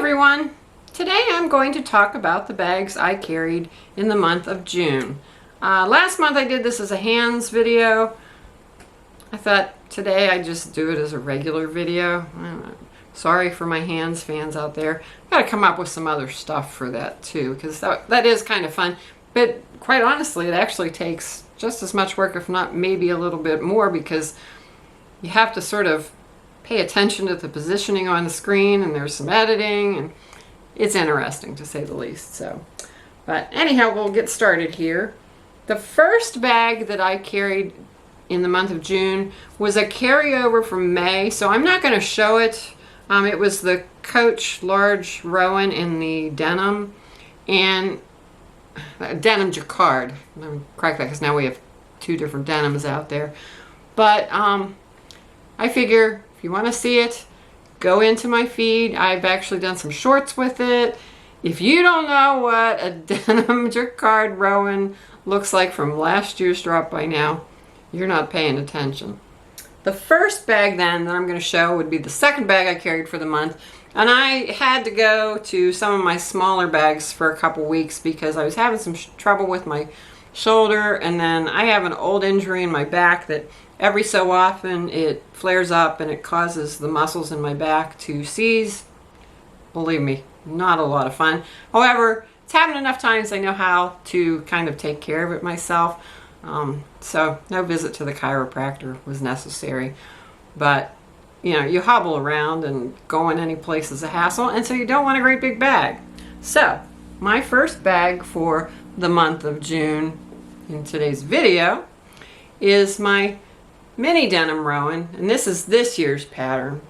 everyone! Today I'm going to talk about the bags I carried in the month of June. Last month I did this as a hands video. I thought today I'd just do it as a regular video. Sorry for my hands fans out there. I've got to come up with some other stuff for that too, because that is kind of fun. But quite honestly, it actually takes just as much work, if not maybe a little bit more, because you have to sort of pay attention to the positioning on the screen, and there's some editing, and it's interesting to say the least. But anyhow, we'll get started here. The first bag that I carried in the month of June was a carryover from May, so I'm not going to show it. It was the Coach Large Rowan in the denim and denim jacquard. Let me correct that because now we have two different denims out there. But I figure if you want to see it, go into my feed. I've actually done some shorts with it. If you don't know what a denim jacquard Rowan looks like from last year's drop by now, you're not paying attention. The first bag then that I'm going to show would be the second bag I carried for the month. And I had to go to some of my smaller bags for a couple weeks because I was having some trouble with my shoulder, and then I have an old injury in my back that every so often it flares up and it causes the muscles in my back to seize. Believe me, not a lot of fun. However, it's happened enough times I know how to kind of take care of it myself. So no visit to the chiropractor was necessary. But you know, you hobble around and going any place is a hassle, and so you don't want a great big bag. So my first bag for the month of June in today's video is my mini denim Rowan, and this is this year's pattern.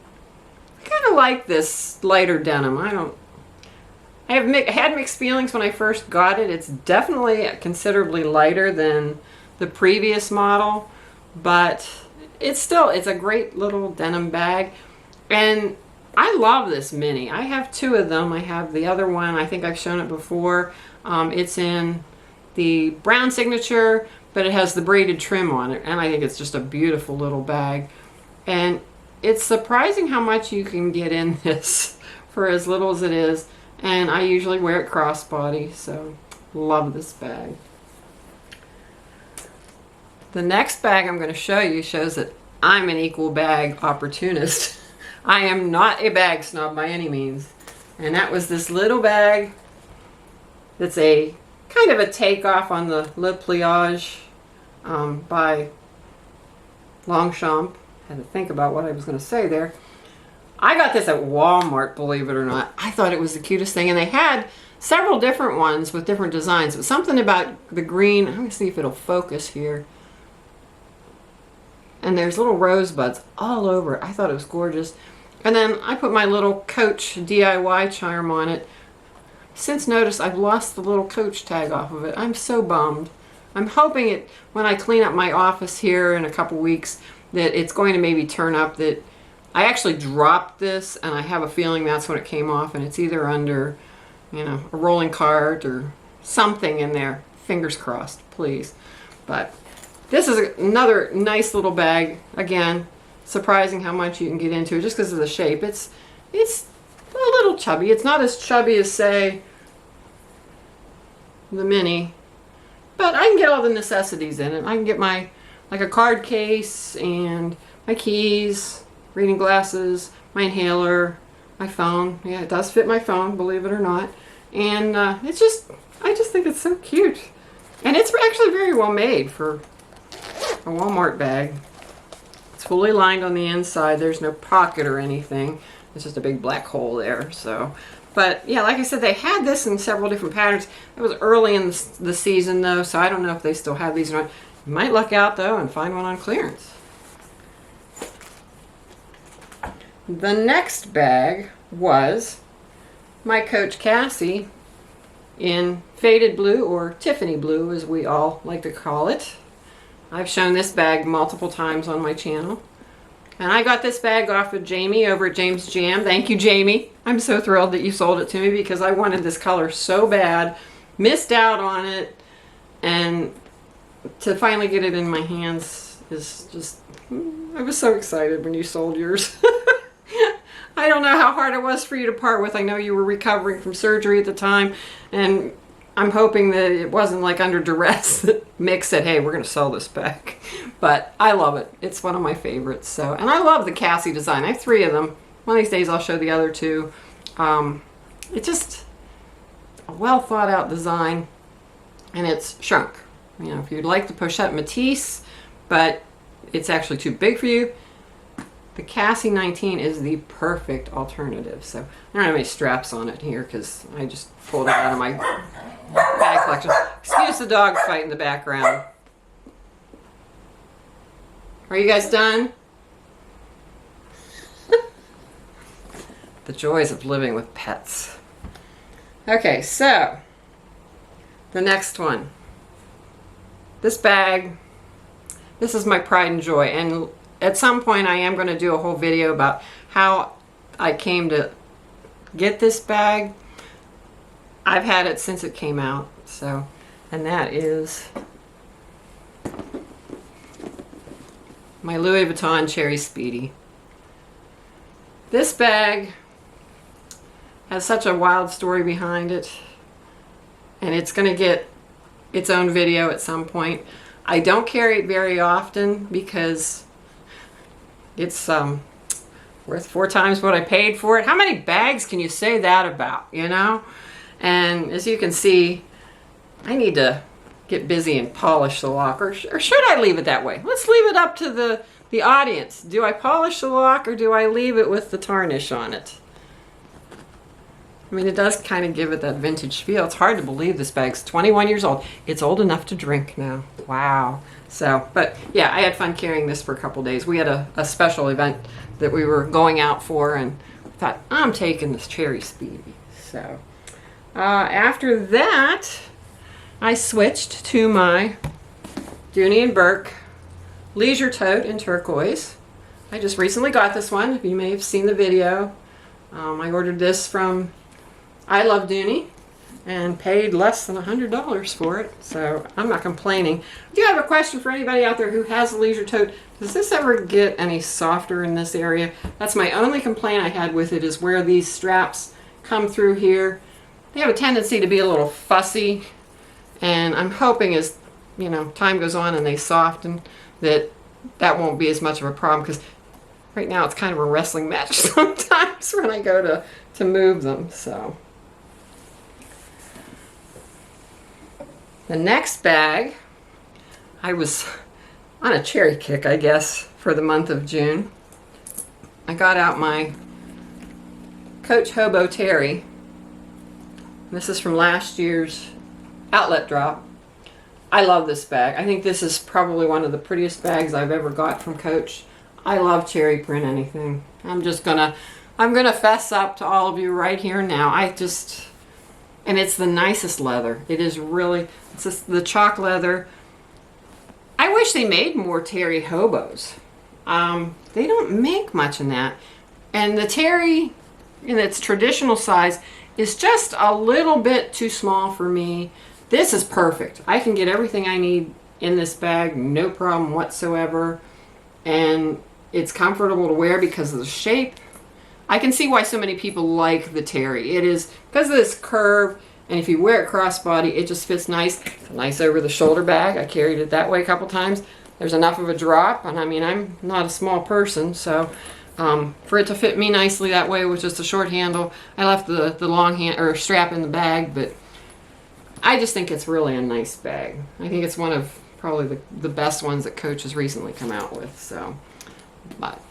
I kind of like this lighter denim. I had mixed feelings when I first got it. It's definitely considerably lighter than the previous model, but it's a great little denim bag, and I love this mini. I have two of them. I have the other one, I think I've shown it before. It's in the brown signature, but it has the braided trim on it, and I think it's just a beautiful little bag. And it's surprising how much you can get in this for as little as it is, and I usually wear it crossbody, so love this bag. The next bag I'm going to show you shows that I'm an equal bag opportunist. I am not a bag snob by any means. And that was this little bag that's a kind of a takeoff on the Le Pliage by Longchamp. Had to think about what I was going to say there. I got this at Walmart, believe it or not. I thought it was the cutest thing, and they had several different ones with different designs, but something about the green. I'm going to see if it'll focus here. And there's little rosebuds all over it. I thought it was gorgeous. And then I put my little Coach DIY charm on it. Since notice, I've lost the little Coach tag off of it. I'm so bummed. I'm hoping when I clean up my office here in a couple weeks, that it's going to maybe turn up. That I actually dropped this, and I have a feeling that's when it came off, and it's either under, you know, a rolling cart or something in there. Fingers crossed, please. But this is another nice little bag. Again, surprising how much you can get into it just because of the shape. It's a little chubby. It's not as chubby as, say, the mini, but I can get all the necessities in it. I can get like a card case and my keys, reading glasses, my inhaler, my phone. Yeah, it does fit my phone, believe it or not. And I just think it's so cute. And it's actually very well made for a Walmart bag. It's fully lined on the inside. There's no pocket or anything. It's just a big black hole there. So, but yeah, like I said, they had this in several different patterns. It was early in the season though, so I don't know if they still have these or not. You might luck out though and find one on clearance. The next bag was my Coach Cassie in faded blue, or Tiffany blue as we all like to call it. I've shown this bag multiple times on my channel. And I got this bag off of Jamie over at James Jam. Thank you, Jamie. I'm so thrilled that you sold it to me because I wanted this color so bad. Missed out on it. And to finally get it in my hands is just... I was so excited when you sold yours. I don't know how hard it was for you to part with. I know you were recovering from surgery at the time, and I'm hoping that it wasn't like under duress that Mick said, hey, we're going to sell this bag. But I love it. It's one of my favorites. So, and I love the Cassie design. I have 3 of them. One of these days I'll show the other 2. It's just a well thought out design, and it's shrunk. You know, if you'd like the Pochette Matisse, but it's actually too big for you, the Cassie 19 is the perfect alternative. So I don't have any straps on it here because I just pulled it out of my bag collection. Excuse the dog fight in the background. Are you guys done? The joys of living with pets. Okay, so the next one. This bag, this is my pride and joy, and at some point I am going to do a whole video about how I came to get this bag. I've had it since it came out, so, and that is my Louis Vuitton Cherry Speedy. This bag has such a wild story behind it, and it's going to get its own video at some point. I don't carry it very often because it's worth 4 times what I paid for it. How many bags can you say that about, you know? And as you can see, I need to get busy and polish the lock, or should I leave it that way? Let's leave it up to the audience. Do I polish the lock or do I leave it with the tarnish on it? I mean, it does kind of give it that vintage feel. It's hard to believe this bag's 21 years old. It's old enough to drink now. Wow. So, but yeah, I had fun carrying this for a couple days. We had a special event that we were going out for, and I thought, I'm taking this Cherry Speedy. So, after that, I switched to my Dooney & Bourke Leisure Tote in turquoise. I just recently got this one. You may have seen the video. I ordered this from I Love Dooney and paid less than $100 for it, so I'm not complaining. I do have a question for anybody out there who has a Leisure Tote. Does this ever get any softer in this area? That's my only complaint I had with it, is where these straps come through here. They have a tendency to be a little fussy, and I'm hoping as, you know, time goes on and they soften, that won't be as much of a problem, because right now it's kind of a wrestling match sometimes when I go to move them. So the next bag, I was on a cherry kick, I guess, for the month of June. I got out my Coach Hobo Terry. This is from last year's outlet drop. I love this bag. I think this is probably one of the prettiest bags I've ever got from Coach. I love cherry print anything. I'm gonna fess up to all of you right here now. And it's the nicest leather. It is really, it's just the chalk leather. I wish they made more terry hobos. They don't make much in that. And the terry in its traditional size is just a little bit too small for me. This is perfect. I can get everything I need in this bag, no problem whatsoever. And it's comfortable to wear because of the shape. I can see why so many people like the terry. It is because of this curve, and if you wear it crossbody, it just fits nice. It's a nice over the shoulder bag. I carried it that way a couple times. There's enough of a drop, and I mean, I'm not a small person, so for it to fit me nicely that way with just a short handle, I left the long hand or strap in the bag, but I just think it's really a nice bag. I think it's one of probably the best ones that Coach has recently come out with. So, but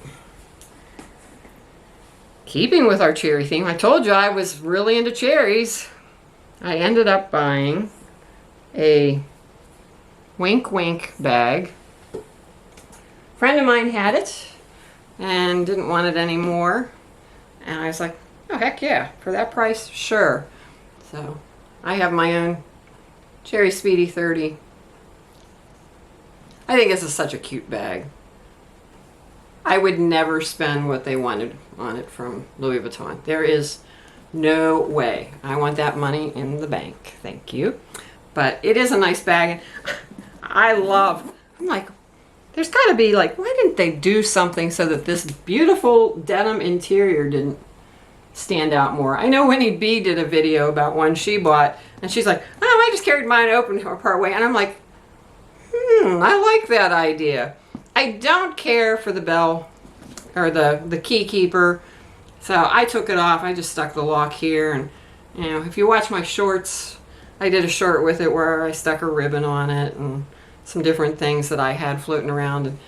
keeping with our cherry theme, I told you I was really into cherries. I ended up buying a Wink Wink bag. A friend of mine had it and didn't want it anymore. And I was like, oh, heck yeah, for that price, sure. So I have my own Cherry Speedy 30. I think this is such a cute bag. I would never spend what they wanted on it from Louis Vuitton. There is no way. I want that money in the bank. Thank you. But it is a nice bag. I'm like, There's got to be like, why didn't they do something so that this beautiful denim interior didn't stand out more? I know Winnie B did a video about one she bought, and she's like, oh, I just carried mine open part way. And I'm like, I like that idea. I don't care for the bell or the key keeper, so I took it off. I just stuck the lock here, and you know, if you watch my shorts, I did a short with it where I stuck a ribbon on it and some different things that I had floating around. And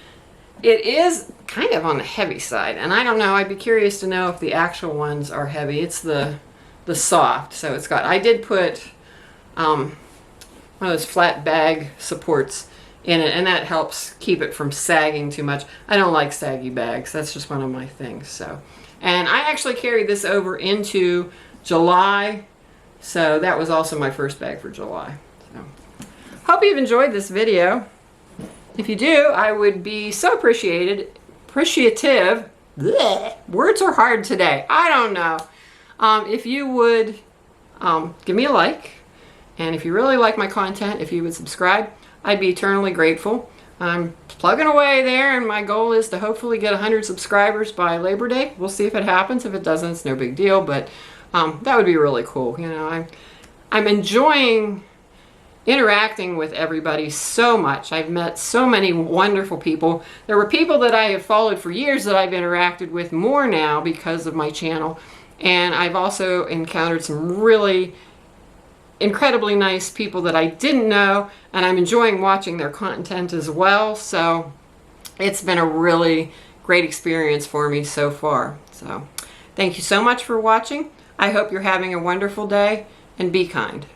it is kind of on the heavy side, and I don't know, I'd be curious to know if the actual ones are heavy. It's the soft, so it's got, I did put one of those flat bag supports in it, and that helps keep it from sagging too much. I don't like saggy bags. That's just one of my things. So, and I actually carried this over into July, so that was also my first bag for July. So, hope you've enjoyed this video. If you do, I would be so appreciative. Blech, words are hard today. I don't know. If you would give me a like, and if you really like my content, if you would subscribe, I'd be eternally grateful. I'm plugging away there, and my goal is to hopefully get 100 subscribers by Labor Day. We'll see if it happens. If it doesn't, it's no big deal, but that would be really cool. You know, I'm enjoying interacting with everybody so much. I've met so many wonderful people. There were people that I have followed for years that I've interacted with more now because of my channel, and I've also encountered some really incredibly nice people that I didn't know, and I'm enjoying watching their content as well. So it's been a really great experience for me so far. So thank you so much for watching. I hope you're having a wonderful day, and be kind.